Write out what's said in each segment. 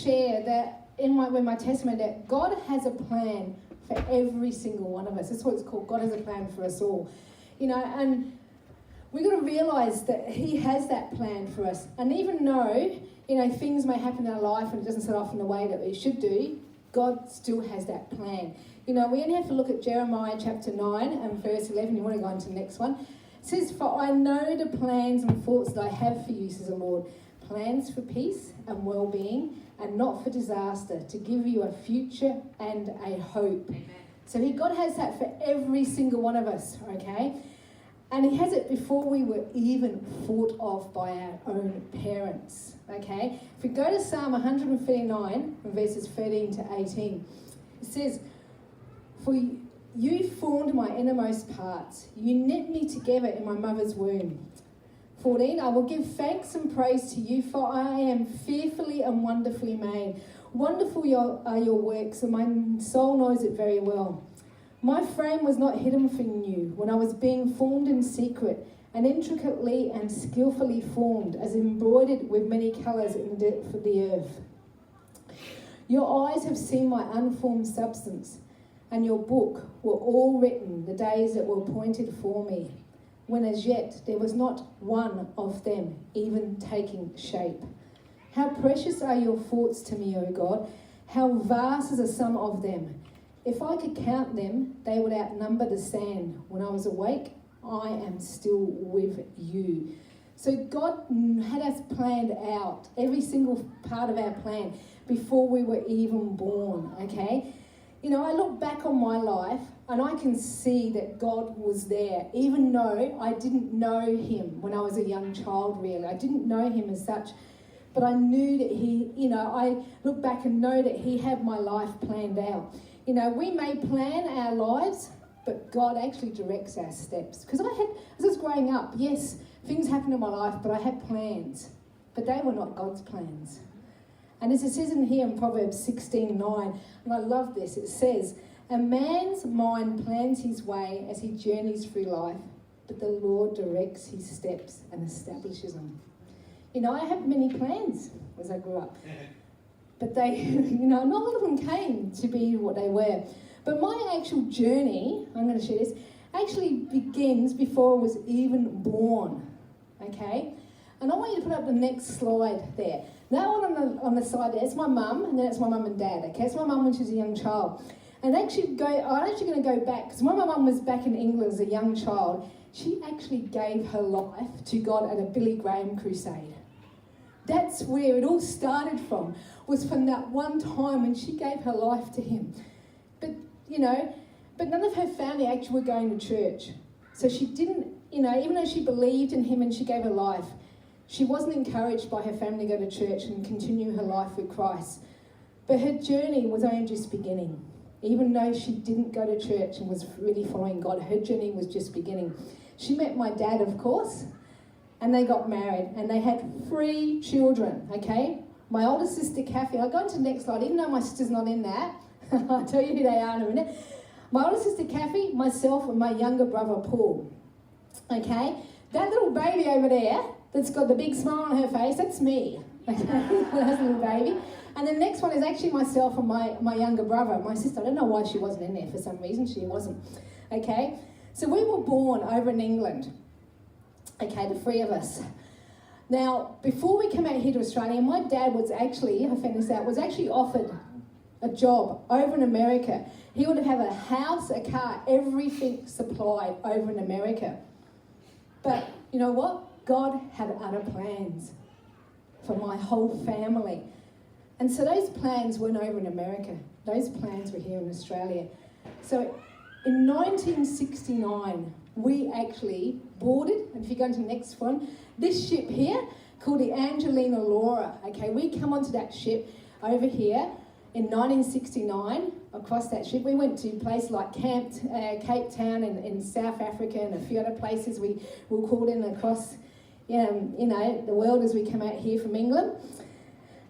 share that in my testimony that God has a plan for every single one of us. That's what it's called. God has a plan for us all. And we've got to realise that He has that plan for us. And even though, things may happen in our life and it doesn't start off in the way that it should do, God still has that plan. We only have to look at Jeremiah chapter 9 and verse 11. You want to go on to the next one. It says, "For I know the plans and thoughts that I have for you, says the Lord, plans for peace and well-being and not for disaster, to give you a future and a hope." Amen. So God has that for every single one of us, okay? And He has it before we were even thought of by our own parents, okay? If we go to Psalm 139, verses 13 to 18, it says, "For you formed my innermost parts. You knit me together in my mother's womb." 14, "I will give thanks and praise to you, for I am fearfully and wonderfully made. Wonderful are your works, and my soul knows it very well. My frame was not hidden from you when I was being formed in secret, and intricately and skillfully formed, as embroidered with many colours in the depth of the earth. Your eyes have seen my unformed substance, and your book were all written the days that were appointed for me, when as yet there was not one of them even taking shape. How precious are your thoughts to me, O God! How vast is the sum of them! If I could count them, they would outnumber the sand. When I was awake, I am still with you." So God had us planned out, every single part of our plan, before we were even born, okay? I look back on my life and I can see that God was there, even though I didn't know Him when I was a young child, really. I didn't know Him as such, but I knew that He, I look back and know that He had my life planned out. We may plan our lives, but God actually directs our steps. Because as I was growing up, yes, things happened in my life, but I had plans, but they were not God's plans. And as it says in here in Proverbs 16:9, and I love this, it says, "A man's mind plans his way as he journeys through life, but the Lord directs his steps and establishes them." I had many plans as I grew up, but they, not a lot of them came to be what they were. But my actual journey, I'm going to share this, actually begins before I was even born, okay? And I want you to put up the next slide there. That one on the side there, it's my mum, and then it's my mum and dad, okay? It's my mum when she was a young child. And I'm actually going to go back, because when my mum was back in England as a young child, she actually gave her life to God at a Billy Graham crusade. That's where it all started from, was from that one time when she gave her life to Him. But none of her family actually were going to church. So she didn't, even though she believed in Him and she gave her life, she wasn't encouraged by her family to go to church and continue her life with Christ. But her journey was only just beginning. Even though she didn't go to church and was really following God, her journey was just beginning. She met my dad, of course, and they got married, and they had 3 children, okay? My older sister, Kathy, I'll go on to the next slide, even though my sister's not in that. I'll tell you who they are in a minute. My older sister, Kathy, myself, and my younger brother, Paul, okay? That little baby over there that's got the big smile on her face, that's me, okay? That's a little baby. And the next one is actually myself and my younger brother, my sister. I don't know why she wasn't in there for some reason. She wasn't, okay? So we were born over in England. Okay, the 3 of us. Now, before we came out here to Australia, my dad was actually, I found this out, was actually offered a job over in America. He would have a house, a car, everything supplied over in America. But you know what? God had other plans for my whole family. And so those plans weren't over in America. Those plans were here in Australia. So in 1969, we actually boarded, and if you go to the next one, this ship here called the Angelina Laura. Okay, we come onto that ship over here in 1969. Across that ship, we went to places like Cape Town in South Africa and a few other places. We were called in across, the world as we come out here from England.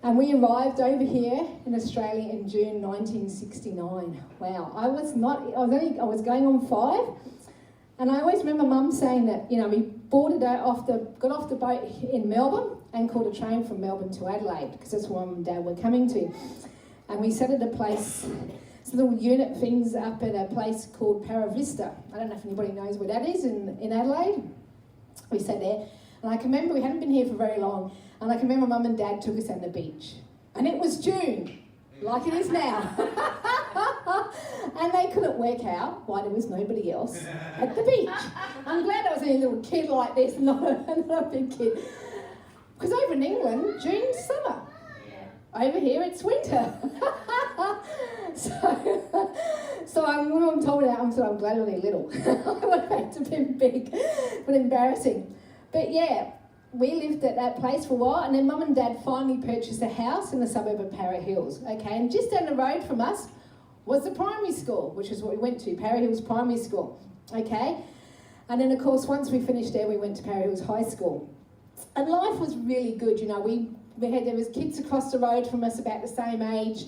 And we arrived over here in Australia in June 1969. Wow, I was going on 5. And I always remember Mum saying that, we got off the boat in Melbourne, and caught a train from Melbourne to Adelaide, because that's where Mum and Dad were coming to. And we sat at a place, some little unit things up at a place called Para Vista. I don't know if anybody knows where that is in Adelaide. We sat there, and I can remember we hadn't been here for very long, and I can remember Mum and Dad took us on the beach. And it was June, like it is now. And they couldn't work out why there was nobody else at the beach. I'm glad I was a little kid like this, not a big kid. Because over in England, June's summer. Over here, it's winter. So when I'm told that, I'm glad I'm only little. I would have had to have been big, but embarrassing. But yeah, we lived at that place for a while, and then Mum and Dad finally purchased a house in the suburb of Para Hills. Okay, and just down the road from us was the primary school, which is what we went to, Para Hills Primary School. Okay, and then of course once we finished there, we went to Para Hills High School, and life was really good. You know, there was kids across the road from us about the same age.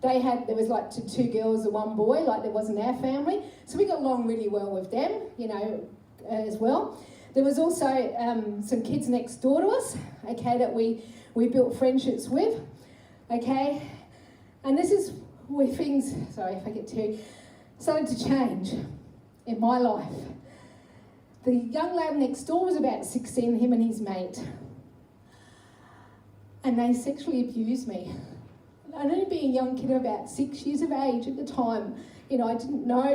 There was like two girls and one boy, like there was in our family. So we got along really well with them, you know, as well. There was also some kids next door to us, okay, that we built friendships with, okay. And this is where things, sorry if I get too, started to change in my life. The young lad next door was about 16, him and his mate. And they sexually abused me. I'd only been a young kid of about 6 years of age at the time. You know, I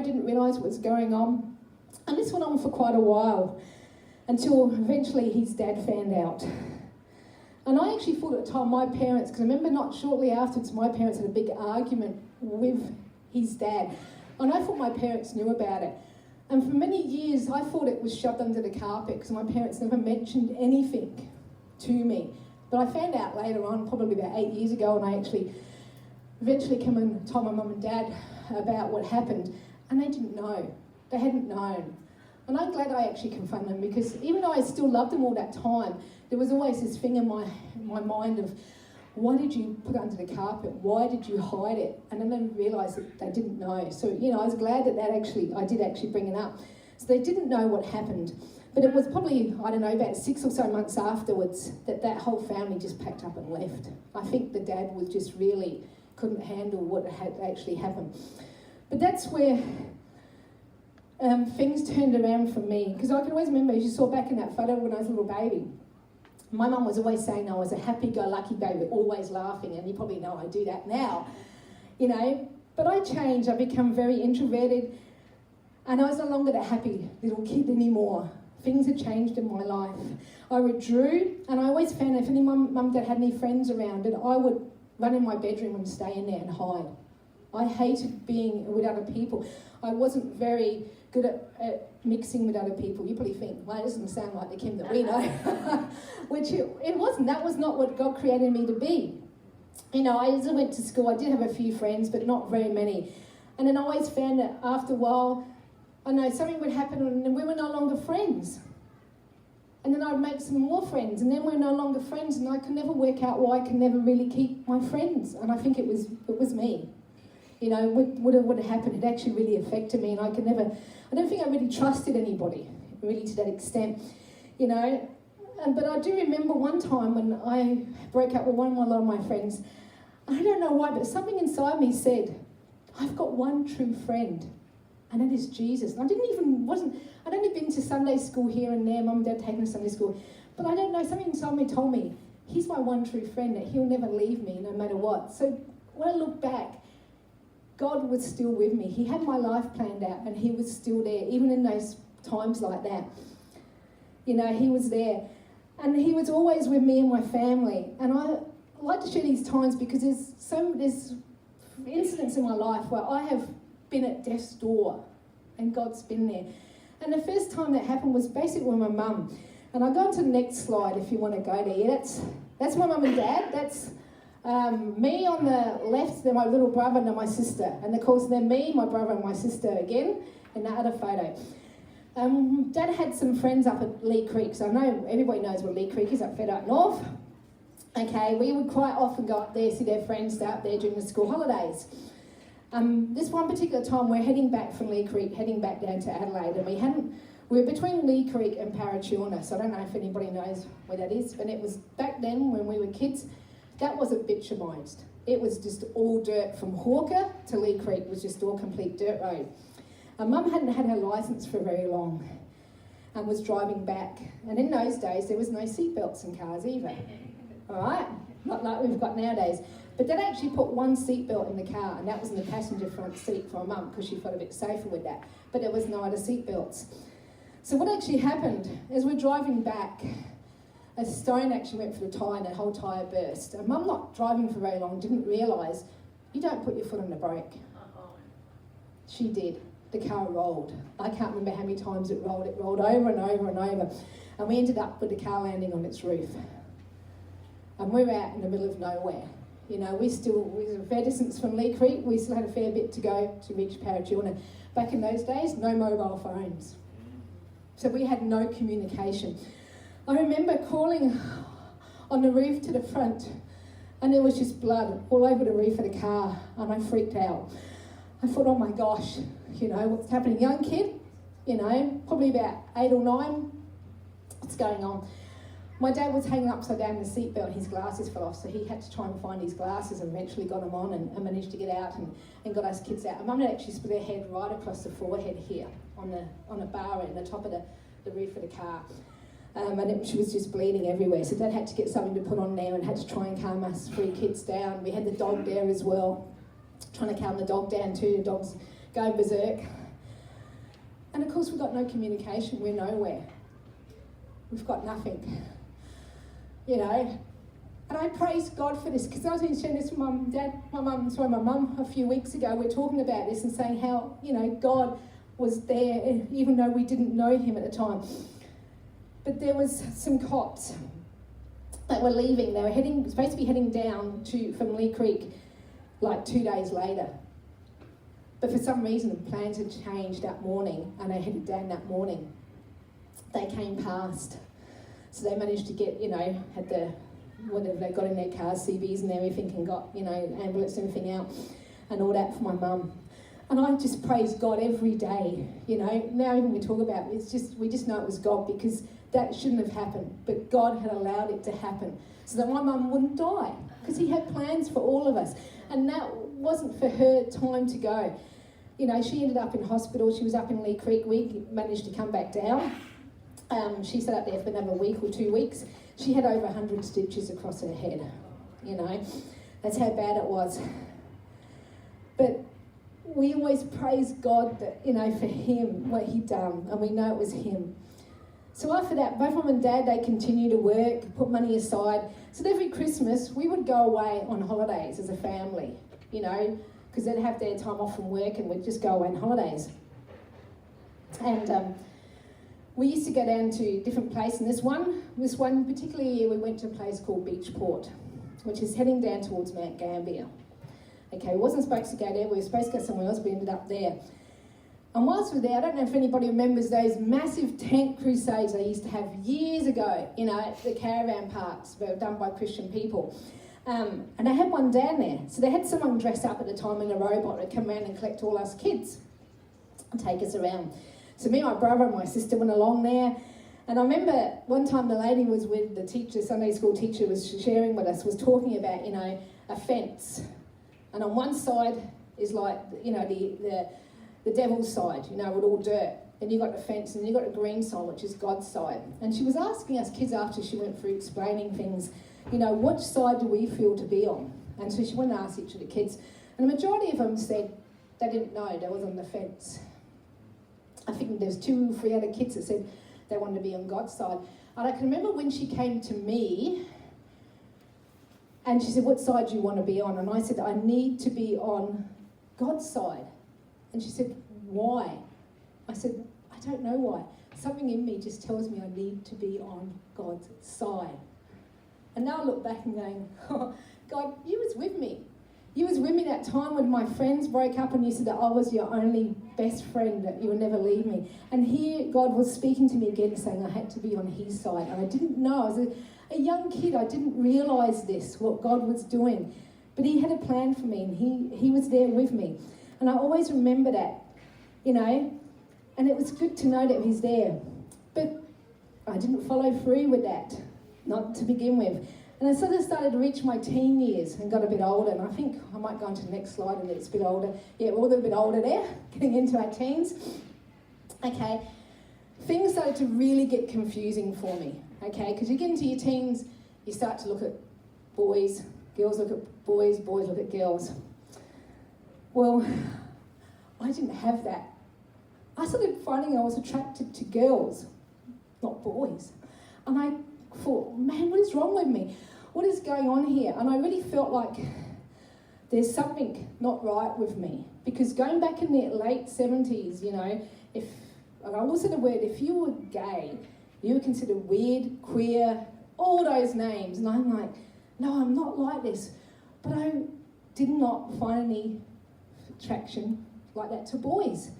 didn't realise what was going on. And this went on for quite a while, until eventually his dad found out. And I actually thought at the time my parents, because I remember not shortly afterwards, my parents had a big argument with his dad. And I thought my parents knew about it. And for many years, I thought it was shoved under the carpet, because my parents never mentioned anything to me. But I found out later on, probably about 8 years ago, and I actually eventually came and told my mum and dad about what happened, and they didn't know. They hadn't known. And I'm glad I actually confronted them, because even though I still loved them all that time, there was always this thing in my mind of, why did you put it under the carpet? Why did you hide it? And then I realised that they didn't know. So, you know, I was glad I did actually bring it up. So they didn't know what happened. But it was probably, I don't know, about 6 or so months afterwards that whole family just packed up and left. I think the dad was just really couldn't handle what had actually happened. But that's where things turned around for me. Because I can always remember, as you saw back in that photo when I was a little baby, my mum was always saying I was a happy-go-lucky baby, always laughing, and you probably know I do that now, you know. But I changed, I become very introverted, and I was no longer that happy little kid anymore. Things had changed in my life. I withdrew, and I always found if any mum dad had any friends around, and I would run in my bedroom and stay in there and hide. I hated being with other people. I wasn't very good at mixing with other people. You probably think, well, it doesn't sound like the Kim that we know. Which it wasn't. That was not what God created me to be. You know, as I went to school, I did have a few friends, but not very many. And then I always found that after a while, I know something would happen and we were no longer friends. And then I'd make some more friends, and then we're no longer friends, and I could never work out why I could never really keep my friends. And I think it was me. You know, what had happened, it actually really affected me, and I don't think I really trusted anybody, really to that extent, you know. But I do remember one time when I broke up with a lot of my friends. I don't know why, but something inside me said, I've got one true friend, and that is Jesus. And I'd only been to Sunday school here and there, Mum and Dad taking me to Sunday school, but I don't know, something inside me told me, he's my one true friend, that he'll never leave me no matter what. So when I look back, God was still with me. He had my life planned out, and he was still there, even in those times like that. You know, he was there. And he was always with me and my family. And I like to share these times because there's incidents in my life where I have been at death's door, and God's been there. And the first time that happened was basically with my mum. And I'll go on to the next slide if you want to go there. Yeah, that's my mum and dad. That's me on the left, then my little brother and then my sister. And of course then me, my brother and my sister again in that other photo. Dad had some friends up at Lee Creek, so I know everybody knows what Lee Creek is up further up north. Okay, we would quite often go up there, see their friends, stay up there during the school holidays. This one particular time we're heading back from Lee Creek, heading back down to Adelaide, and We're between Lee Creek and Parachiona, so I don't know if anybody knows where that is, but it was back then when we were kids, that wasn't bitumised. It was just all dirt from Hawker to Lee Creek, was just all complete dirt road. And Mum hadn't had her licence for very long and was driving back. And in those days, there was no seatbelts in cars either. All right? Not like we've got nowadays. But they'd actually put one seatbelt in the car, and that was in the passenger front seat for Mum, because she felt a bit safer with that. But there was no other seatbelts. So what actually happened, as we're driving back, a stone actually went for the tyre and the whole tyre burst. And Mum, not driving for very long, didn't realise you don't put your foot on the brake. She did. The car rolled. I can't remember how many times it rolled. It rolled over and over and over. And we ended up with the car landing on its roof. And we were out in the middle of nowhere. You know, we were a fair distance from Lee Creek. We still had a fair bit to go to reach Parachiona. Back in those days, no mobile phones. So we had no communication. I remember crawling on the roof to the front, and there was just blood all over the roof of the car, and I freaked out. I thought, oh my gosh, you know, what's happening? Young kid, you know, probably about 8 or 9. What's going on? My dad was hanging upside down in the seatbelt and his glasses fell off, so he had to try and find his glasses and eventually got them on and managed to get out and got us kids out. And Mum had actually split her head right across the forehead here on a bar in the top of the roof of the car. She was just bleeding everywhere, so Dad had to get something to put on there and had to try and calm us 3 kids down. We had the dog there as well, trying to calm the dog down too. The dog's going berserk. And of course we've got no communication, we're nowhere. We've got nothing. You know, and I praise God for this, because I was sharing this with my mum a few weeks ago. We're talking about this and saying how, you know, God was there, even though we didn't know him at the time. But there was some cops that were leaving. They were supposed to be heading down from Lee Creek like 2 days later. But for some reason, the plans had changed that morning, and they headed down that morning. They came past. So they managed to get, you know, whatever they got in their cars, CVs and everything, and got, you know, ambulance and everything out and all that for my mum. And I just praise God every day, you know. Now even we talk about it, we just know it was God, because that shouldn't have happened. But God had allowed it to happen so that my mum wouldn't die, because he had plans for all of us. And that wasn't for her time to go. You know, she ended up in hospital. She was up in Lee Creek. We managed to come back down. She sat up there for another week or 2 weeks. She had over 100 stitches across her head, you know. That's how bad it was. But we always praise God that, you know, for him, what he'd done, and we know it was him. So after that, both Mum and Dad, they continued to work, put money aside. So every Christmas, we would go away on holidays as a family, you know, because they'd have their time off from work and we'd just go away on holidays. And we used to go down to different places, and this one particular year we went to a place called Beachport, which is heading down towards Mount Gambier. Okay, we wasn't supposed to go there, we were supposed to go somewhere else, we ended up there. And whilst we were there, I don't know if anybody remembers those massive tent crusades they used to have years ago, you know, at the caravan parks that were done by Christian people. And they had one down there. So they had someone dress up at the time in a robot that come around and collect all us kids and take us around. So me, my brother and my sister went along there. And I remember one time the lady was with the teacher, Sunday school teacher was sharing with us, was talking about, you know, a fence. And on one side is like, you know, the devil's side, you know, with all dirt. Then you got the fence, and you got the green side, which is God's side. And she was asking us kids after she went through explaining things, you know, which side do we feel to be on? And so she went and asked each of the kids. And the majority of them said they didn't know, they was on the fence. I think there's 2 or 3 other kids that said they wanted to be on God's side. And I can remember when she came to me, and she said, what side do you want to be on? And I said, I need to be on God's side. And she said, why? I said, I don't know why. Something in me just tells me I need to be on God's side. And now I look back and going, oh, God, you was with me. You was with me that time when my friends broke up and you said that I was your only best friend, that you would never leave me. And here God was speaking to me again, saying I had to be on his side. And I didn't know. I was a young kid. I didn't realise this, what God was doing. But he had a plan for me, and he was there with me. And I always remember that, you know. And it was good to know that he's there. But I didn't follow through with that, not to begin with. And I sort of started to reach my teen years and got a bit older. And I think I might go on to the next slide and it's a bit older. Yeah, we're all a bit older there, getting into our teens. Okay, things started to really get confusing for me. Okay, because you get into your teens, you start to look at boys, girls look at boys, boys look at girls. Well, I didn't have that. I started finding I was attracted to girls, not boys. And I thought, man, what is wrong with me? What is going on here? And I really felt like there's something not right with me. Because going back in the late 70s, you know, and I will say the word, if you were gay, you were considered weird, queer, all those names. And I'm like, no, I'm not like this. But I did not find any attraction like that to boys.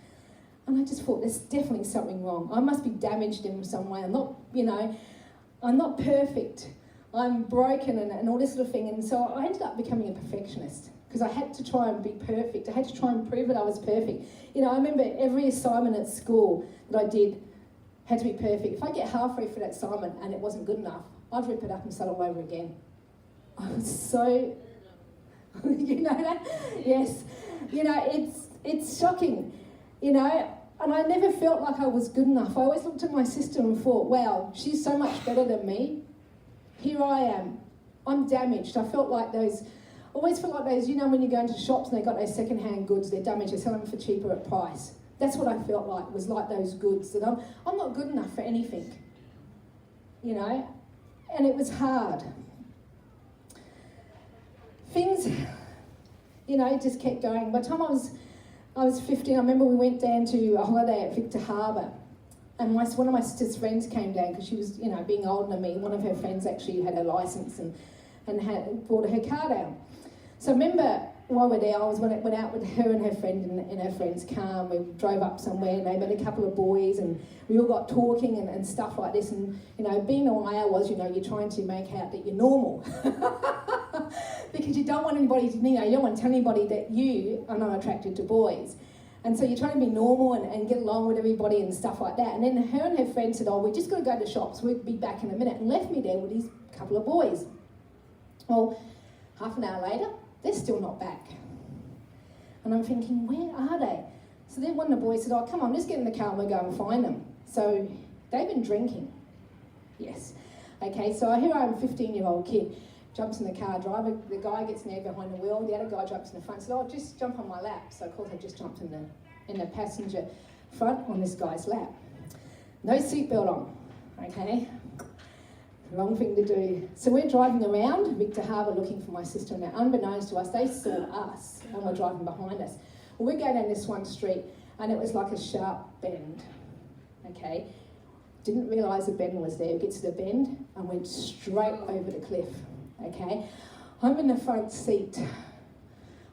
And I just thought, there's definitely something wrong. I must be damaged in some way. I'm not, you know, I'm not perfect. I'm broken and all this sort of thing. And so I ended up becoming a perfectionist because I had to try and be perfect. I had to try and prove that I was perfect. You know, I remember every assignment at school that I did had to be perfect. If I get halfway through that assignment and it wasn't good enough, I'd rip it up and start all over again. I was so, you know that? Yes. You know, it's shocking, you know, and I never felt like I was good enough. I always looked at my sister and thought, wow, she's so much better than me. Here I am. I'm damaged. I felt like always felt like those, you know, when you go into shops and they got those second-hand goods, they're damaged, they sell them for cheaper at price. That's what I felt like, was like those goods, that I'm not good enough for anything, you know, and it was hard. Things, you know, just kept going. By the time I was 15, I remember we went down to a holiday at Victor Harbour, and one of my sister's friends came down because she was, you know, being older than me. One of her friends actually had a licence and had brought her car down. So I remember while we were there, went out with her and her friend in her friend's car, and we drove up somewhere, and they met a couple of boys, and we all got talking and stuff like this. And, you know, being the way I was, you know, you're trying to make out that you're normal. Because you don't want anybody to, you know, you don't want to tell anybody that you are not attracted to boys. And so you're trying to be normal and get along with everybody and stuff like that. And then her and her friend said, oh, we're just going to go to the shops, we'll be back in a minute, and left me there with these couple of boys. Well, half an hour later, they're still not back. And I'm thinking, where are they? So then one of the boys said, oh, come on, let's get in the car and we'll go and find them. So they've been drinking. Yes. Okay, so here I am, a 15-year-old kid, jumps in the car, the guy gets in there behind the wheel, the other guy jumps in the front, said, oh, just jump on my lap. So of course I just jumped in the passenger front on this guy's lap. No seatbelt on, okay? Wrong thing to do. So we're driving around Victor Harbour looking for my sister, and now unbeknownst to us, they saw us and were driving behind us. Well, we go down this one street, and it was like a sharp bend, okay? Didn't realise the bend was there. We get to the bend and went straight over the cliff, okay? I'm in the front seat.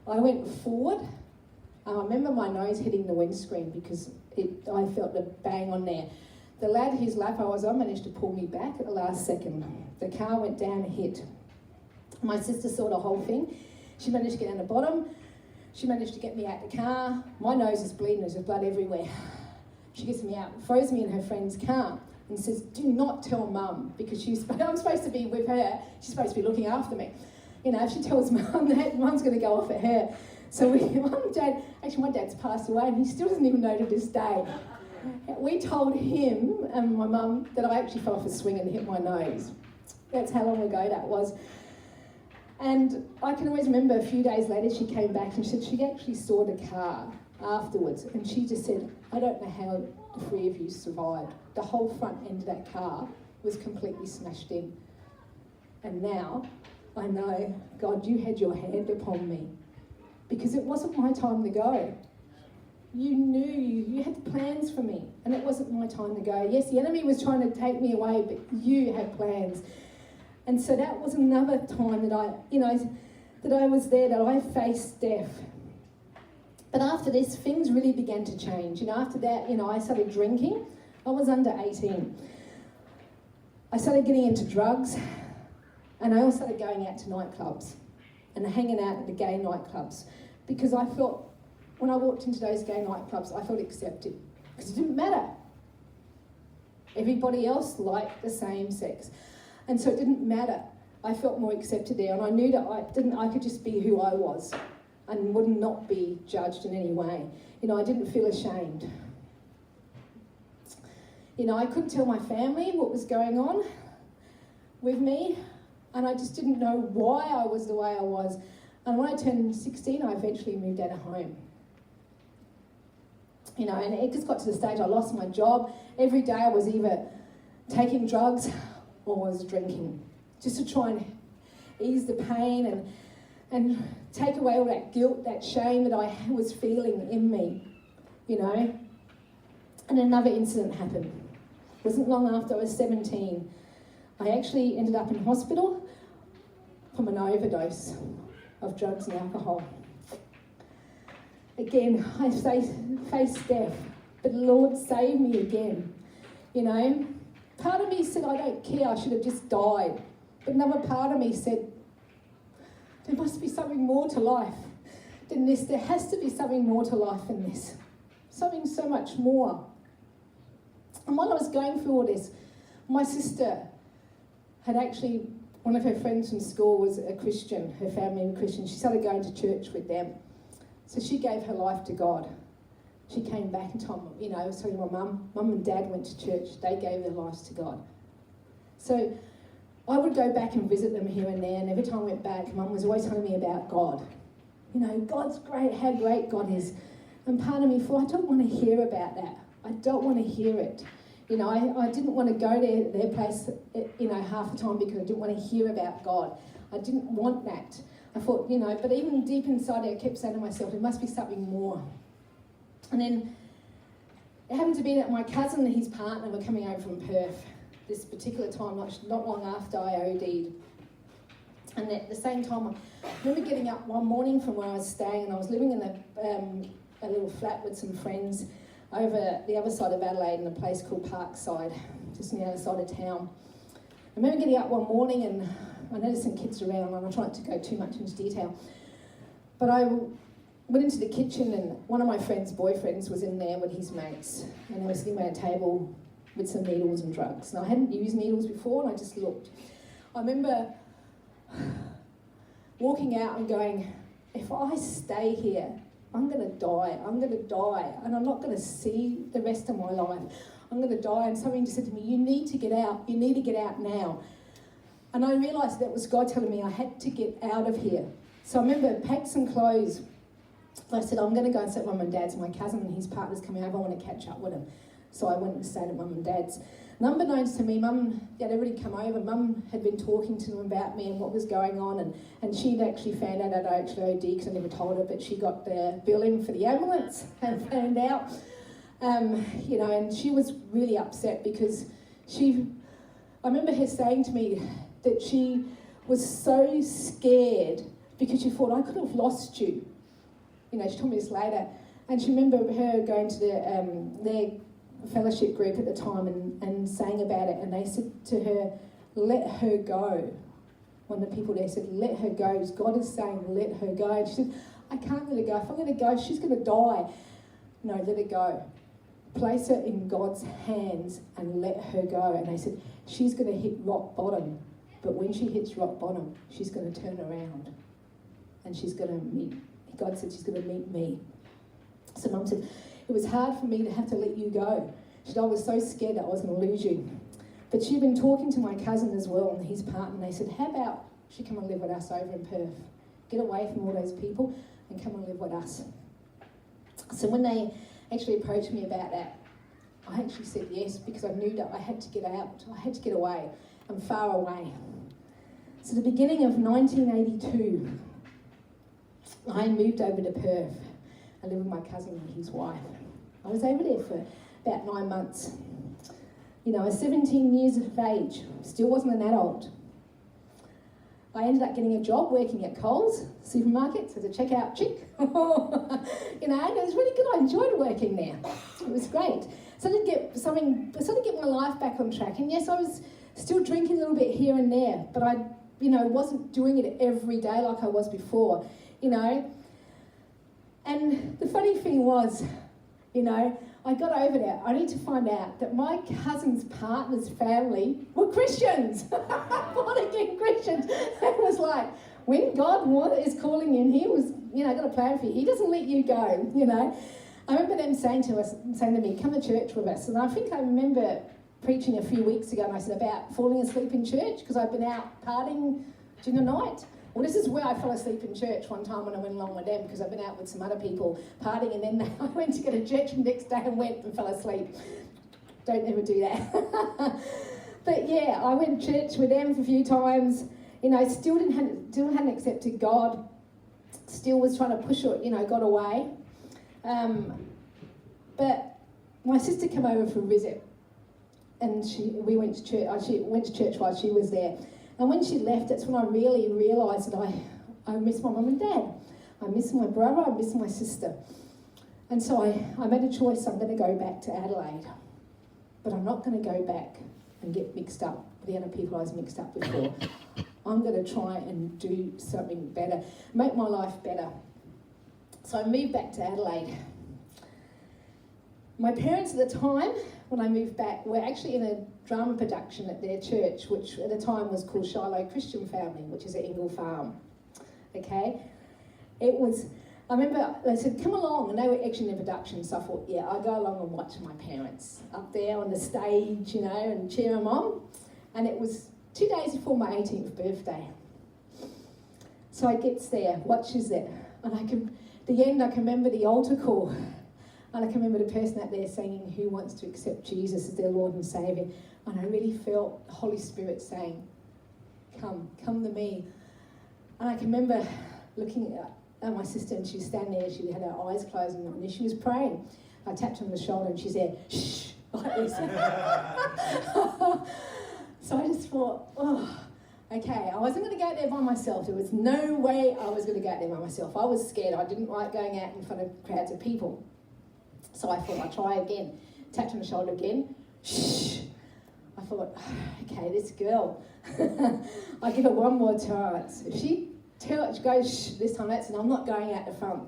I went forward. I remember my nose hitting the windscreen because I felt the bang on there. The lad whose lap I was on managed to pull me back at the last second. The car went down and hit. My sister saw the whole thing. She managed to get down the bottom. She managed to get me out the car. My nose is bleeding, there's blood everywhere. She gets me out, throws me in her friend's car and says, do not tell Mum, because I'm supposed to be with her. She's supposed to be looking after me. You know, if she tells Mum that, Mum's going to go off at her. So my dad's passed away and he still doesn't even know to this day. We told him and my mum that I actually fell off a swing and hit my nose. That's how long ago that was. And I can always remember a few days later she came back and said she actually saw the car afterwards, and she just said, I don't know how the three of you survived. The whole front end of that car was completely smashed in. And now I know, God, you had your hand upon me, because it wasn't my time to go. You knew, you had plans for me, and it wasn't my time to go. Yes, the enemy was trying to take me away, but you had plans. And so that was another time that I was there, that I faced death. But after this, things really began to change. After that, I started drinking. I was under 18. I started getting into drugs, and I also started going out to nightclubs and hanging out at the gay nightclubs, because I felt, when I walked into those gay nightclubs, I felt accepted. because it didn't matter. Everybody else liked the same sex. And so it didn't matter. I felt more accepted there, and I knew that I could just be who I was and would not be judged in any way. I didn't feel ashamed. I couldn't tell my family what was going on with me, and I just didn't know why I was the way I was. And when I turned 16, I eventually moved out of home. And it just got to the stage I lost my job. Every day I was either taking drugs or was drinking, just to try and ease the pain and take away all that guilt, that shame that I was feeling in me, And another incident happened. It wasn't long after I was 17. I actually ended up in hospital from an overdose of drugs and alcohol. Again, I faced death, but the Lord saved me again. Part of me said, I don't care, I should have just died. But another part of me said, there must be something more to life than this. There has to be something more to life than this. Something so much more. And while I was going through all this, my sister had actually, one of her friends from school was a Christian, her family were Christian. She started going to church with them. So she gave her life to God. She came back and told me, I was telling my mum and dad went to church. They gave their lives to God. So I would go back and visit them here and there, and every time I went back, Mum was always telling me about God. God's great, how great God is. And part of me thought, I don't want to hear about that. I don't want to hear it. I didn't want to go to their place, half the time because I didn't want to hear about God. I didn't want that. I thought, but even deep inside I kept saying to myself, there must be something more. And then it happened to be that my cousin and his partner were coming over from Perth this particular time, not long after I OD'd. And at the same time, I remember getting up one morning from where I was staying, and I was living in a little flat with some friends over the other side of Adelaide in a place called Parkside, just on the other side of town. I remember getting up one morning and I noticed some kids around, and I tried to go too much into detail. But I went into the kitchen, and one of my friend's boyfriends was in there with his mates, and they were sitting around a table with some needles and drugs. And I hadn't used needles before, and I just looked. I remember walking out and going, if I stay here, I'm going to die. I'm going to die, and I'm not going to see the rest of my life. I'm going to die. And something just said to me, you need to get out. You need to get out now. And I realised that was God telling me I had to get out of here. So I remember packed some clothes. I said, I'm going to go and stay at Mum and Dad's. My cousin and his partner's coming over. I want to catch up with him. So I went and stayed at Mum and Dad's. And unbeknownst to me, Mum had already come over. Mum had been talking to them about me and what was going on. And she'd actually found out that I actually OD'd, because I never told her, but she got the bill in for the ambulance and found out. And she was really upset because I remember her saying to me that she was so scared because she thought, I could have lost you. She told me this later. And she remembered her going to their fellowship group at the time and saying about it, and they said to her, let her go. One of the people there said, let her go. God is saying, let her go. And she said, I can't let her go. If I'm going to go, she's going to die. No, let her go. Place her in God's hands and let her go. And they said, she's going to hit rock bottom, but when she hits rock bottom, she's going to turn around and she's going to meet, God said she's going to meet me. So Mum said, it was hard for me to have to let you go. She said, I was so scared that I was going to lose you. But she'd been talking to my cousin as well and his partner, and they said, how about she come and live with us over in Perth? Get away from all those people and come and live with us. So when they actually approached me about that, I actually said yes, because I knew that I had to get out. I had to get away and far away. So the beginning of 1982, I moved over to Perth. I lived with my cousin and his wife. I was over there for about 9 months. I was 17 years of age, still wasn't an adult. I ended up getting a job working at Coles supermarkets as a checkout chick. And it was really good. I enjoyed working there. It was great. So I did get my life back on track. And yes, I was still drinking a little bit here and there, but I, wasn't doing it every day like I was before, And the funny thing was, I got over that only to find out that my cousin's partner's family were Christians. Born-again Christians. It was like, when God is calling you and he was, got a plan for you, he doesn't let you go, I remember them saying to me, come to church with us. And I think I remember preaching a few weeks ago, and I said about falling asleep in church because I'd been out partying during the night. Well, this is where I fell asleep in church one time when I went along with them, because I've been out with some other people partying, and then I went to go to church the next day and went and fell asleep. Don't ever do that. But yeah, I went to church with them for a few times. Still hadn't accepted God. Still was trying to push it, God away. But my sister came over for a visit, and we went to church. She went to church while she was there. And when she left, that's when I really realised that I miss my mum and dad. I miss my brother, I miss my sister. And so I made a choice. I'm going to go back to Adelaide. But I'm not going to go back and get mixed up with the other people I was mixed up before. I'm going to try and do something better, make my life better. So I moved back to Adelaide. My parents at the time, when I moved back, were actually in a drama production at their church, which at the time was called Shiloh Christian Family, which is at Ingle Farm. Okay? I remember they said, come along, and they were actually in the production, so I thought, yeah, I'll go along and watch my parents up there on the stage, and cheer them on. And it was 2 days before my 18th birthday. So I gets there, watches it, and I can remember the altar call. And I can remember the person out there singing, who wants to accept Jesus as their Lord and Saviour. And I really felt the Holy Spirit saying, come to me. And I can remember looking at my sister, and she was standing there, she had her eyes closed, and she was praying. I tapped her on the shoulder and she said, shh, like this. So I just thought, okay, I wasn't going to go out there by myself. There was no way I was going to go out there by myself. I was scared. I didn't like going out in front of crowds of people. So I thought, I'd try again. Tapped on the shoulder again. Shh. I thought, okay, this girl. I'll give her one more chance. If she goes, shh, this time, that's it. I'm not going out the front.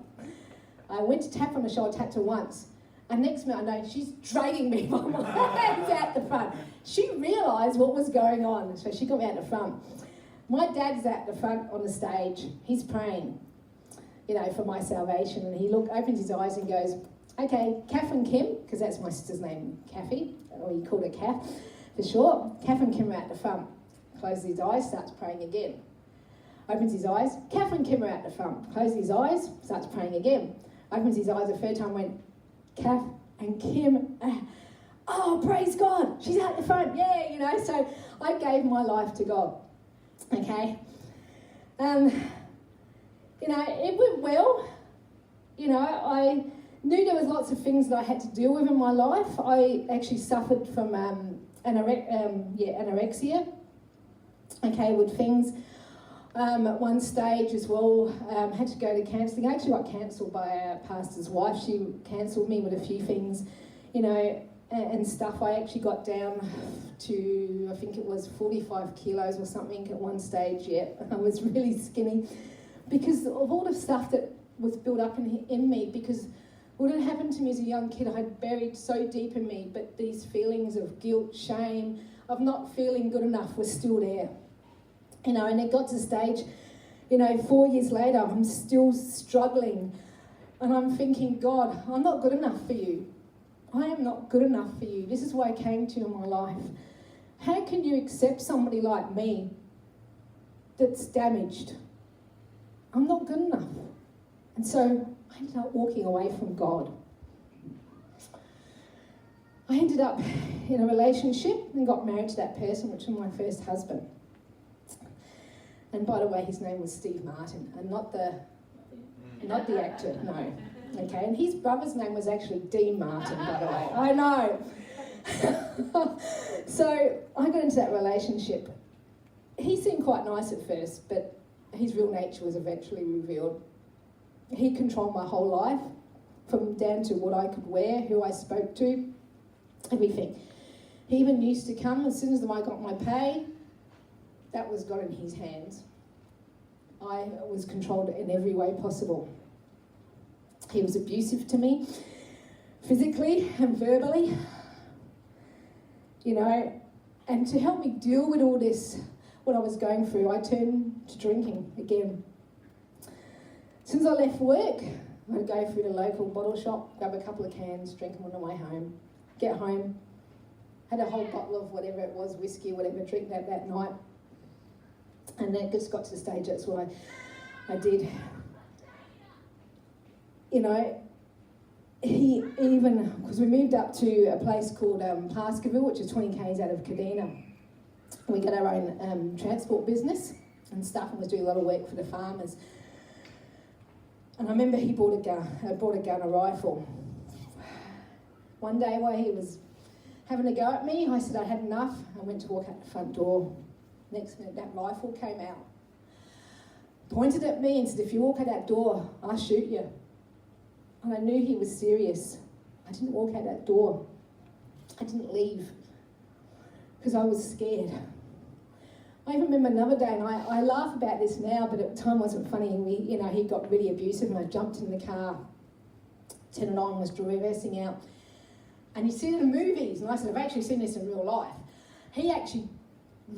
I went to tap on the shoulder, tapped her once. And next minute, I know she's dragging me by my hands out the front. She realised what was going on, so she got me out the front. My dad's at the front on the stage. He's praying, for my salvation. And he opens his eyes and goes, okay, Kath and Kim, because that's my sister's name, Kathy, or he called her Kath for short. Kath and Kim are at the front. Closes his eyes, starts praying again. Opens his eyes, Kath and Kim are at the front. Closes his eyes, starts praying again. Opens his eyes the third time, went, Kath and Kim, oh, praise God, she's out the front, yeah, so I gave my life to God, okay? It went well, I knew there was lots of things that I had to deal with in my life. I actually suffered from anorexia, okay, with things. At one stage as well, had to go to counselling. I actually got cancelled by a pastor's wife. She cancelled me with a few things, and stuff. I actually got down to, I think it was 45 kilos or something at one stage, yeah. I was really skinny because of all the stuff that was built up in me, because what had happened to me as a young kid, I had buried so deep in me, but these feelings of guilt, shame, of not feeling good enough were still there. And it got to the stage, 4 years later, I'm still struggling. And I'm thinking, God, I'm not good enough for you. I am not good enough for you. This is why I came to you in my life. How can you accept somebody like me that's damaged? I'm not good enough. And so I ended up walking away from God. I ended up in a relationship and got married to that person, which was my first husband. And by the way, his name was Steve Martin, and not the actor, no. Okay, and his brother's name was actually Dean Martin, by the way. I know. So I got into that relationship. He seemed quite nice at first, but his real nature was eventually revealed. He controlled my whole life, from down to what I could wear, who I spoke to, everything. He even used to come as soon as I got my pay. That was got in his hands. I was controlled in every way possible. He was abusive to me. physically and verbally, you know, and to help me deal with all this, what I was going through, I turned to drinking again. As soon as I left work, I'd go through the local bottle shop, grab a couple of cans, drink them on the way home, get home, had a whole bottle of whatever it was, whiskey or whatever, drink that night. And then it just got to the stage, that's what I did. You know, he even, because we moved up to a place called Pascaville, which is 20 k's out of Kadina. We got our own transport business and stuff, and was doing a lot of work for the farmers. And I remember he bought a gun, a rifle. One day while he was having a go at me, I said I had enough. I went to walk out the front door. Next minute, that rifle came out, pointed at me and said, if you walk out that door, I'll shoot you. And I knew he was serious. I didn't walk out that door. I didn't leave because I was scared. I even remember another day, and I laugh about this now, but at the time it wasn't funny. He got really abusive, and I jumped in the car, turned it on, was reversing out. And you see it in movies, and I said, I've actually seen this in real life. He actually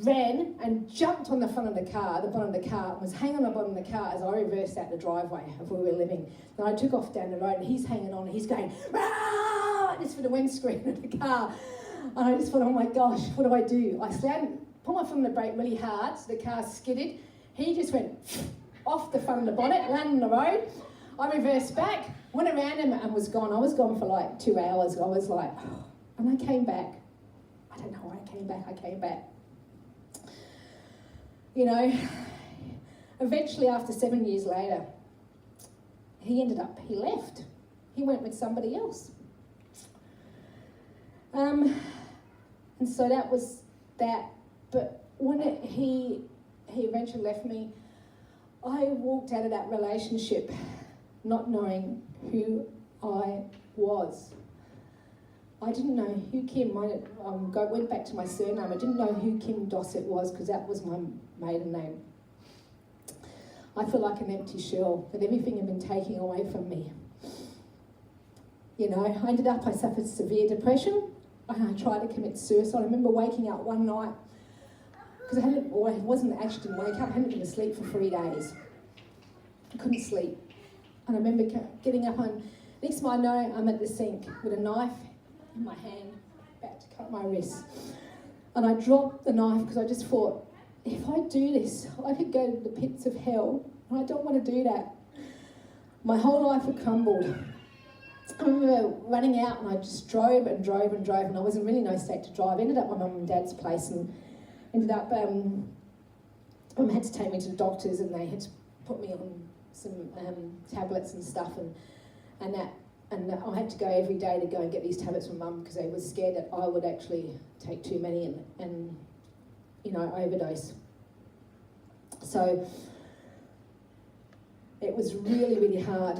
ran and jumped on the front of the car, the bottom of the car, and was hanging on the bottom of the car as I reversed out the driveway of where we were living. Then I took off down the road, and he's hanging on, and he's going, "Rah!" This for the windscreen of the car. And I just thought, oh my gosh, what do? I put my foot on the brake really hard, so the car skidded. He just went off the front of the bonnet, landed on the road. I reversed back, went around him and was gone. I was gone for like 2 hours. I was like, oh. And I came back. I don't know why I came back. You know, eventually after 7 years later, he left. He went with somebody else. And so that was that. But when he eventually left me, I walked out of that relationship not knowing who I was. I didn't know who Kim, went back to my surname, I didn't know who Kim Dossett was because that was my maiden name. I feel like an empty shell, that everything had been taken away from me. You know, I suffered severe depression. I tried to commit suicide. I remember waking up one night, because I didn't wake up, I hadn't been asleep for 3 days. I couldn't sleep. And I remember getting up, and next thing I know, I'm at the sink with a knife in my hand, about to cut my wrist. And I dropped the knife because I just thought, if I do this, I could go to the pits of hell, and I don't want to do that. My whole life had crumbled. I remember running out, and I just drove, and I was in really no state to drive. I ended up at my mum and dad's place, and ended up, Mum had to take me to the doctors, and they had to put me on some tablets and stuff, and I had to go every day to go and get these tablets from Mum because they were scared that I would actually take too many and overdose. So it was really, really hard.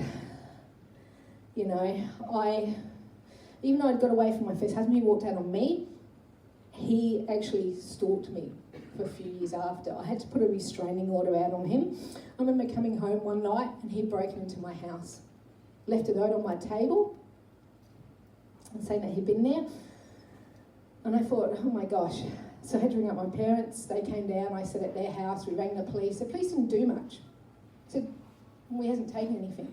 You know, even though I'd got away from my first husband, he walked out on me, he actually stalked me for a few years after. I had to put a restraining order out on him. I remember coming home one night and he'd broken into my house, left a note on my table and saying that he'd been there. And I thought, oh my gosh. So I had to ring up my parents. They came down, I sat at their house, we rang the police. The police didn't do much. I said, well, he hasn't taken anything.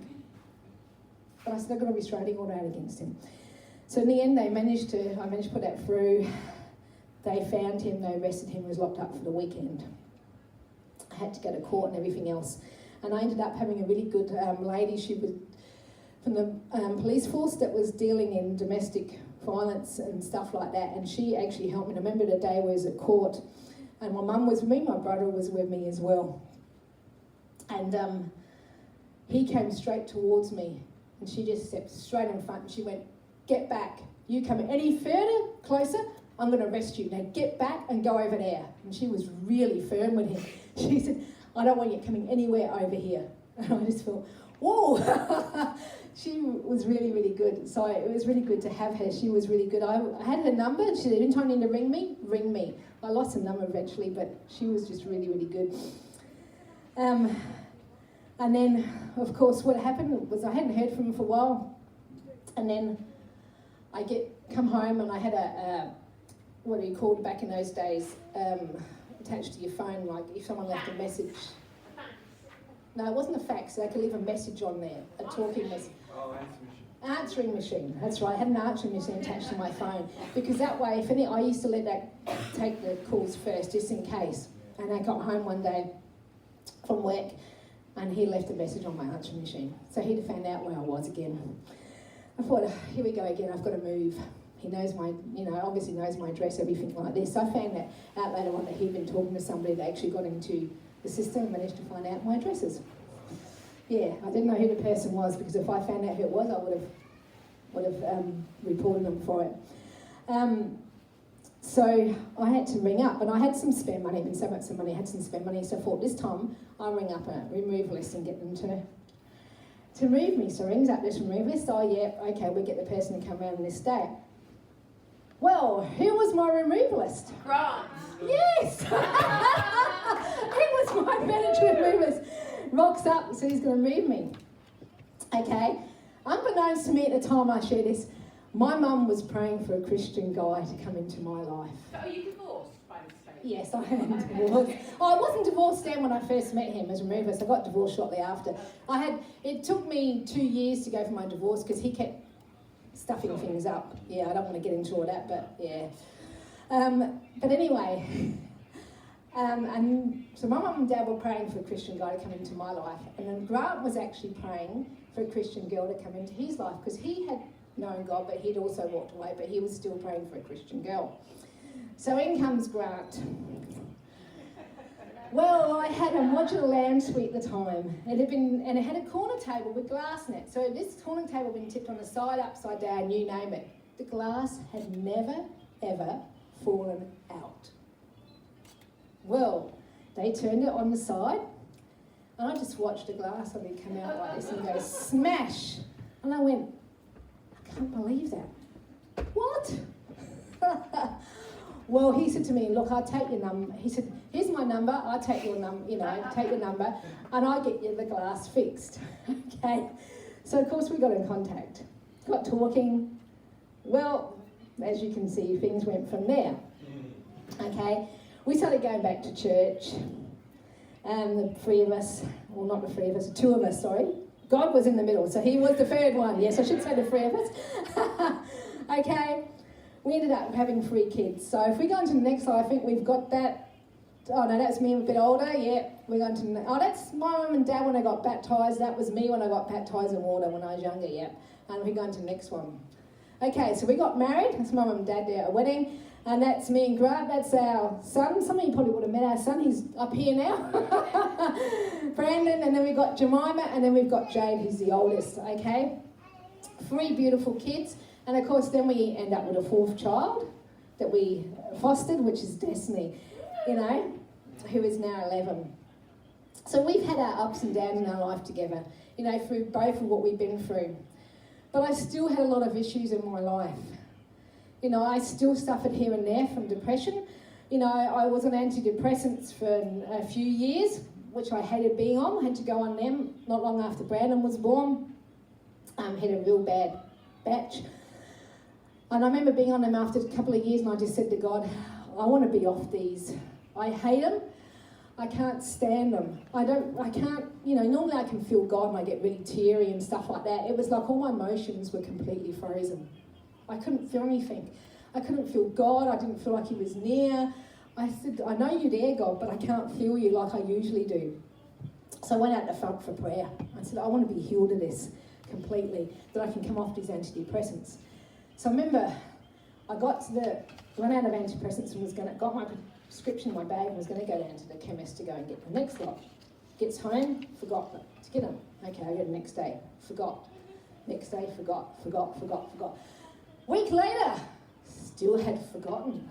But I said, I've got a restraining order out against him. So in the end, I managed to put that through. They found him, they arrested him, he was locked up for the weekend. I had to go to court and everything else. And I ended up having a really good lady, she was from the police force that was dealing in domestic violence and stuff like that. And she actually helped me. I remember the day I was at court and my mum was with me, my brother was with me as well. And he came straight towards me and she just stepped straight in front and she went, get back. You come any further, closer, I'm going to arrest you. Now get back and go over there. And she was really firm with him. She said, I don't want you coming anywhere over here. And I just thought, whoa. She was really, really good. So it was really good to have her. She was really good. I had her number. She said, anytime you need to ring me. I lost her number eventually, but she was just really, really good. And then, of course, what happened was I hadn't heard from him for a while. And then come home and I had what do you call it back in those days, attached to your phone, like if someone left a message. No, it wasn't a fax. They could leave a message on there, a talking message. Oh, answering machine. Answering machine, that's right. I had an answering machine attached to my phone because that way, I used to let that take the calls first just in case. And I got home one day from work and he left a message on my answering machine. So he'd have found out where I was again. I thought, here we go again, I've got to move. He knows obviously knows my address, everything like this. So I found that out later on that he'd been talking to somebody that actually got into the system and managed to find out my addresses. Yeah, I didn't know who the person was because if I found out who it was, I would have reported them for it. So I had to ring up, and I had some spare money. I'd been saving up some money, I had some spare money, so I thought this time I'll ring up a removalist and get them to move me. So rings up this removalist. Oh yeah, okay, we'll get the person to come around on this day. Well, who was my removalist? Grant. Yes! He was my manager removalist. Rocks up, so he's going to move me. Okay, unbeknownst to me at the time I shared this, my mum was praying for a Christian guy to come into my life. So are you divorced by mistake? Yes, I am divorced. I wasn't divorced then when I first met him as a removalist. I got divorced shortly after. It took me 2 years to go for my divorce because he kept stuffing things up. Yeah, I don't want to get into all that, but yeah. But anyway, and so my mum and dad were praying for a Christian guy to come into my life, and then Grant was actually praying for a Christian girl to come into his life because he had known God, but he'd also walked away, but he was still praying for a Christian girl. So in comes Grant. Well, I had a modular lamb suite at the time. It had a corner table with glass in it. So this corner table had been tipped on the side, upside down, you name it. The glass had never, ever fallen out. Well, they turned it on the side, and I just watched the glass of it come out like this and go smash. And I went, I can't believe that. What? Well, he said to me, look, I'll take your number. He said, here's my number, I'll take your number, take your number, and I'll get you the glass fixed. Okay? So, of course, we got in contact. Got talking. Well, as you can see, things went from there. Okay? We started going back to church. The three of us, well, not the three of us, the two of us, sorry. God was in the middle, so he was the third one. Yes, I should say the three of us. Okay? We ended up having 3 kids. So if we go on to the next slide, I think we've got that. Oh no, that's me a bit older. Yeah, we're going to. Oh, that's my mum and dad when I got baptised. That was me when I got baptised in water when I was younger. Yeah, and we're going to the next one. Okay, so we got married. That's my mum and dad there at a wedding, and that's me and Grant. That's our son. Some of you probably would have met our son. He's up here now. Brandon, and then we've got Jemima, and then we've got Jade, who's the oldest. Okay, 3 beautiful kids. And of course, then we end up with a 4th child that we fostered, which is Destiny, who is now 11. So we've had our ups and downs in our life together, through both of what we've been through. But I still had a lot of issues in my life. I still suffered here and there from depression. I was on antidepressants for a few years, which I hated being on. I had to go on them not long after Brandon was born. Had a real bad batch. And I remember being on them after a couple of years, and I just said to God, I want to be off these. I hate them. I can't stand them. I can't, normally I can feel God and I get really teary and stuff like that. It was like all my emotions were completely frozen. I couldn't feel anything. I couldn't feel God. I didn't feel like he was near. I said, I know you're there, God, but I can't feel you like I usually do. So I went out the front for prayer. I said, I want to be healed of this completely, that I can come off these antidepressants. So I remember I ran out of antidepressants and got my prescription in my bag and was going to go down to the chemist to go and get the next lot. Gets home, forgot to get them. Okay, I go the next day, forgot. Next day, forgot. Week later, still had forgotten.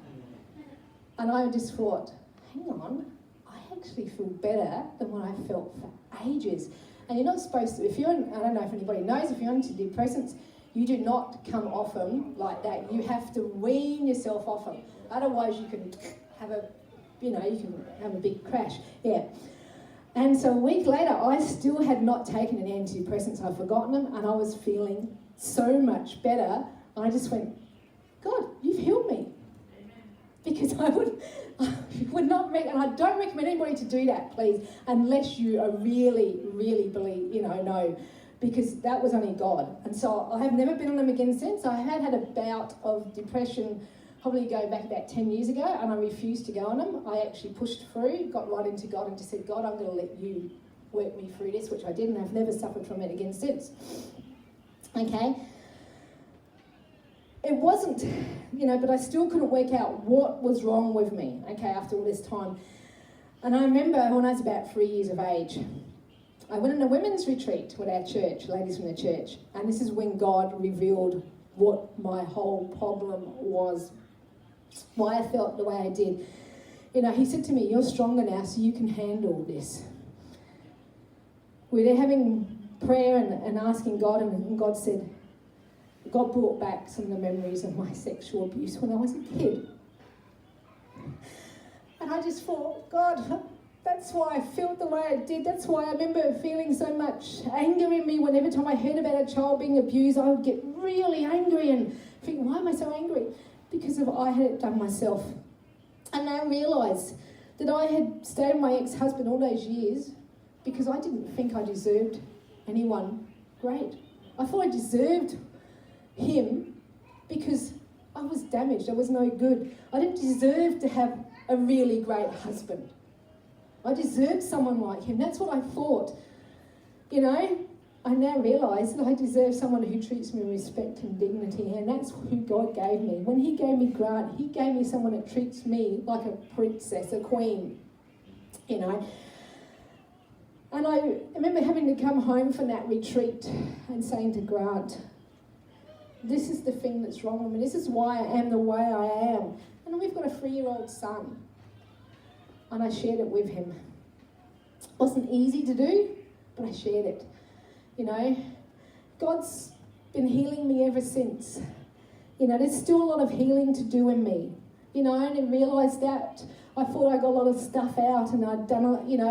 And I just thought, hang on, I actually feel better than what I felt for ages. And you're not supposed to, I don't know if anybody knows, if you're on antidepressants, you do not come off them like that. You have to wean yourself off them. Otherwise you can have a big crash. Yeah. And so a week later, I still had not taken any antidepressants. I'd forgotten them, and I was feeling so much better And I just went, God, you've healed me. Because I would not, and I don't recommend anybody to do that, please, unless you are really, really believe, know, because that was only God. And so I have never been on them again since. I had a bout of depression probably going back about 10 years ago, and I refused to go on them. I actually pushed through, got right into God and just said, God, I'm going to let you work me through this, which I did, and I've never suffered from it again since. Okay? It wasn't, but I still couldn't work out what was wrong with me, okay, after all this time. And I remember when I was about 3 years of age, I went on a women's retreat with our church, ladies from the church, and this is when God revealed what my whole problem was, why I felt the way I did. He said to me, you're stronger now, so you can handle this. We were having prayer and asking God, and God said, God brought back some of the memories of my sexual abuse when I was a kid. And I just thought, God, that's why I felt the way I did. That's why I remember feeling so much anger in me whenever time I heard about a child being abused. I would get really angry and think, why am I so angry? Because I had it done myself. And I realised that I had stayed with my ex-husband all those years because I didn't think I deserved anyone great. I thought I deserved him because I was damaged. I was no good. I didn't deserve to have a really great husband. I deserved someone like him. That's what I thought. I now realise that I deserve someone who treats me with respect and dignity, and that's who God gave me. When he gave me Grant, he gave me someone that treats me like a princess, a queen, And I remember having to come home from that retreat and saying to Grant, this is the thing that's wrong with me. This is why I am the way I am. And we've got a 3-year-old son. And I shared it with him. It wasn't easy to do, but I shared it. God's been healing me ever since. There's still a lot of healing to do in me. I only realised that. I thought I got a lot of stuff out and I'd done,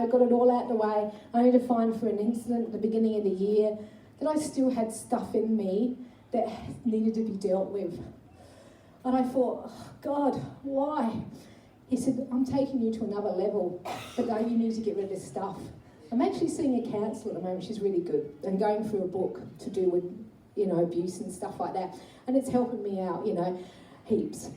got it all out the way. Only to find for an incident at the beginning of the year that I still had stuff in me that needed to be dealt with. And I thought, oh, God, why? He said, I'm taking you to another level, but now you need to get rid of this stuff. I'm actually seeing a counsellor at the moment. She's really good, and going through a book to do with, abuse and stuff like that. And it's helping me out, heaps.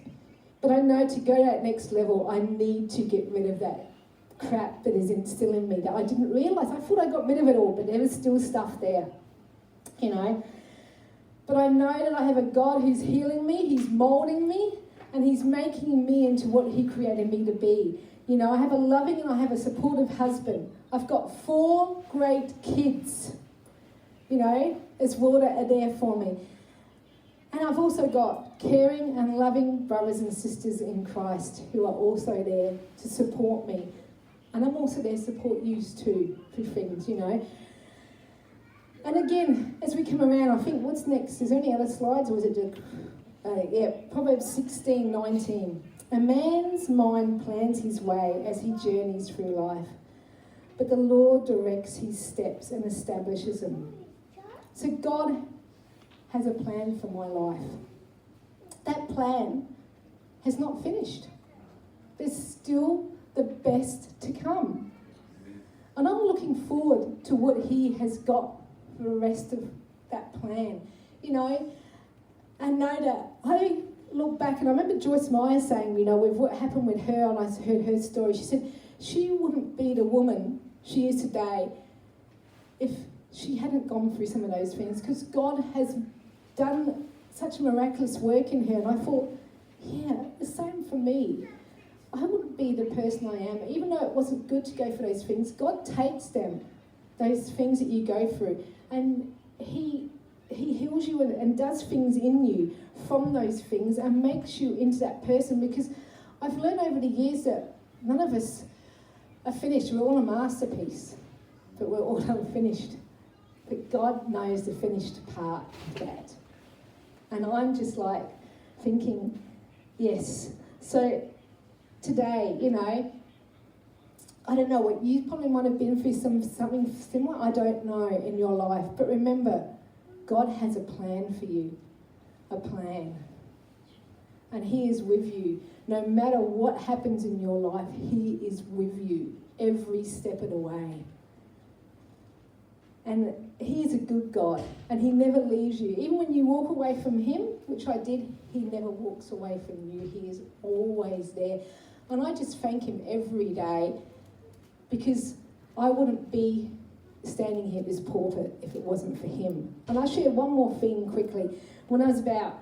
But I know to go to that next level, I need to get rid of that crap that is still in me that I didn't realise. I thought I got rid of it all, but there was still stuff there, But I know that I have a God who's healing me, he's moulding me, and he's making me into what he created me to be. I have a loving and I have a supportive husband. I've got 4 great kids, as water are there for me. And I've also got caring and loving brothers and sisters in Christ who are also there to support me. And I'm also there to support you too through things, And again, as we come around, I think, what's next? Is there any other slides, or is it Proverbs 16:19. A man's mind plans his way as he journeys through life, but the Lord directs his steps and establishes them. So God has a plan for my life. That plan has not finished. There's still the best to come. And I'm looking forward to what he has got for the rest of that plan. And know that I look back and I remember Joyce Meyer saying, with what happened with her, and I heard her story, she said she wouldn't be the woman she is today if she hadn't gone through some of those things, because God has done such miraculous work in her. And I thought, yeah, the same for me. I wouldn't be the person I am, even though it wasn't good to go through those things. God takes them, those things that you go through, and he heals you and does things in you from those things and makes you into that person. Because I've learned over the years that none of us are finished. We're all a masterpiece, but we're all unfinished. But God knows the finished part of that. And I'm just like thinking, yes. So today, I don't know what you probably might have been through, something similar, I don't know, in your life. But remember, God has a plan for you. a plan. And He is with you. No matter what happens in your life, He is with you every step of the way. And He is a good God, and He never leaves you. Even when you walk away from Him, which I did, He never walks away from you. He is always there. And I just thank Him every day, because I wouldn't be standing here at this pulpit if it wasn't for Him. And I'll share one more thing quickly. When I was about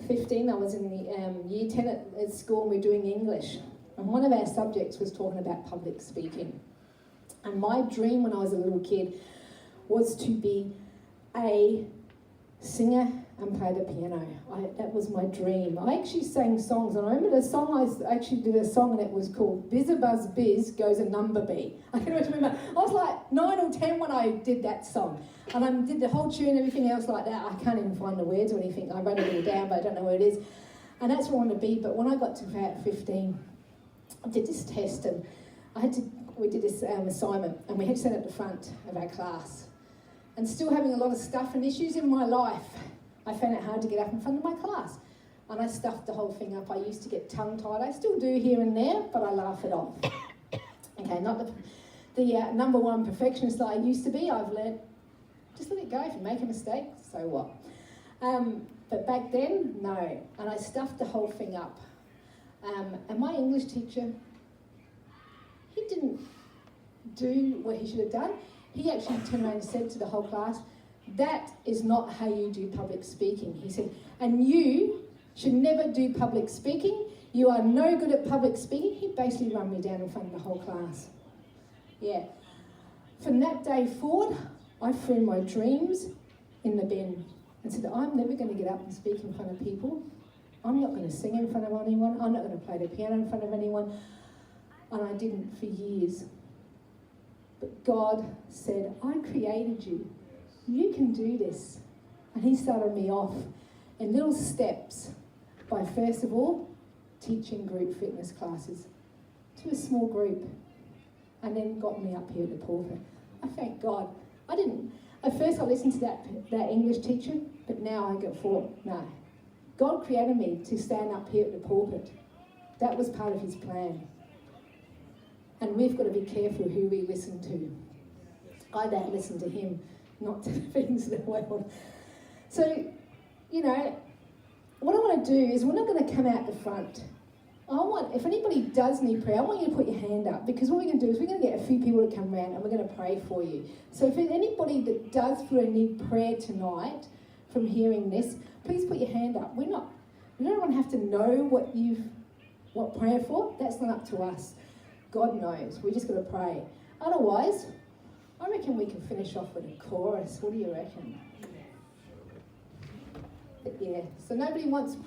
15, I was in the year 10 at school, and we were doing English. And one of our subjects was talking about public speaking. And my dream when I was a little kid was to be a singer and play the piano. That was my dream. I actually sang songs, and I remember the song, I actually did a song, and it was called Biz a Buzz Biz Goes a Number Bee. I can always remember, I was like 9 or 10 when I did that song. And I did the whole tune and everything else like that. I can't even find the words or anything. I wrote it all down, but I don't know where it is. And that's where I want to be. But when I got to about 15, I did this test, and we did this assignment, and we had to stand at the front of our class. And still having a lot of stuff and issues in my life, I found it hard to get up in front of my class. And I stuffed the whole thing up. I used to get tongue-tied. I still do here and there, but I laugh it off. Okay, not the number one perfectionist that I used to be. I've learnt, just let it go. If you make a mistake, so what? But back then, no. And I stuffed the whole thing up. And my English teacher, he didn't do what he should have done. He actually turned around and said to the whole class, "That is not how you do public speaking." He said, "And you should never do public speaking. You are no good at public speaking." He basically run me down in front of the whole class. Yeah. From that day forward, I threw my dreams in the bin and said, I'm never going to get up and speak in front of people. I'm not going to sing in front of anyone. I'm not going to play the piano in front of anyone. And I didn't for years. But God said, I created you. You can do this. And He started me off in little steps by, first of all, teaching group fitness classes to a small group, and then got me up here at the pulpit. I thank God. At first I listened to that English teacher, but now I thought, no. God created me to stand up here at the pulpit. That was part of His plan. And we've got to be careful who we listen to. I don't listen to Him, not to the things of the world. So, you know, what I want to do is we're not going to come out the front. If anybody does need prayer, I want you to put your hand up, because what we're going to do is we're going to get a few people to come around and we're going to pray for you. So if there's anybody that does feel need prayer tonight from hearing this, please put your hand up. We don't have to know what prayer for. That's not up to us. God knows. We just got to pray. Otherwise, I reckon we can finish off with a chorus. What do you reckon? Yeah. So nobody wants prayer.